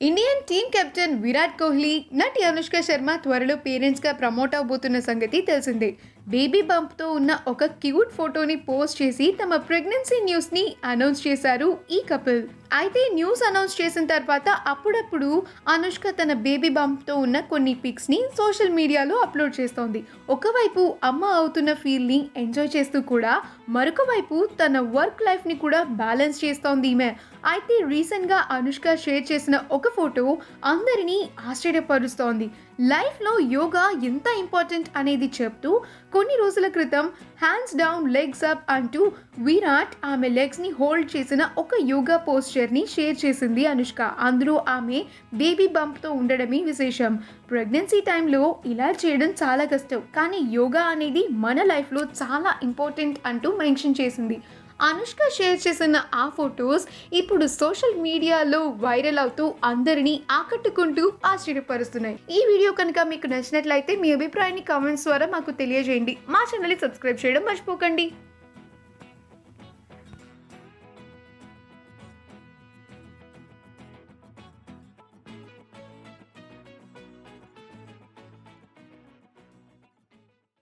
Indian team captain Virat Kohli, నటి అనుష్క శర్మ త్వరలో పేరెంట్స్గా promote అవబోతున్న సంగతి తెలిసిందే. బేబీ బంప్తో ఉన్న ఒక క్యూట్ ఫోటోని పోస్ట్ చేసి తమ ప్రెగ్నెన్సీ న్యూస్ని అనౌన్స్ చేశారు ఈ కపుల్. అయితే న్యూస్ అనౌన్స్ చేసిన తర్వాత అప్పుడప్పుడు అనుష్క తన బేబీ బంప్తో ఉన్న కొన్ని పిక్స్ని సోషల్ మీడియాలో అప్లోడ్ చేస్తోంది. ఒకవైపు అమ్మ అవుతున్న ఫీల్ని ఎంజాయ్ చేస్తూ కూడా మరొక వైపు తన వర్క్ లైఫ్ని కూడా బ్యాలెన్స్ చేస్తోంది ఈమె. అయితే రీసెంట్గా అనుష్క షేర్ చేసిన ఒక ఫోటో అందరినీ ఆశ్చర్యపరుస్తోంది. లైఫ్లో యోగా ఎంత ఇంపార్టెంట్ అనేది చెప్తూ కొన్ని రోజుల క్రితం హ్యాండ్స్ డౌన్ లెగ్స్ అప్ అంటూ విరాట్ ఆమె లెగ్స్ని హోల్డ్ చేసిన ఒక యోగా పోస్చర్ని షేర్ చేసింది అనుష్క. అందులో ఆమె బేబీ బంప్తో ఉండడమే విశేషం. ప్రెగ్నెన్సీ టైంలో ఇలా చేయడం చాలా కష్టం, కానీ యోగా అనేది మన లైఫ్లో చాలా ఇంపార్టెంట్ అంటూ మెన్షన్ చేసింది. అనుష్క షేర్ చేసిన ఆ ఫొటోస్ ఇప్పుడు సోషల్ మీడియాలో వైరల్ అవుతూ అందరినీ ఆకట్టుకుంటూ ఆశ్చర్యపరుస్తున్నాయి. ఈ వీడియో కనుక మీకు నచ్చినట్లయితే మీ అభిప్రాయాన్ని కామెంట్స్ ద్వారా మాకు తెలియజేయండి. మా ఛానల్ని సబ్స్క్రైబ్ చేయడం మర్చిపోకండి.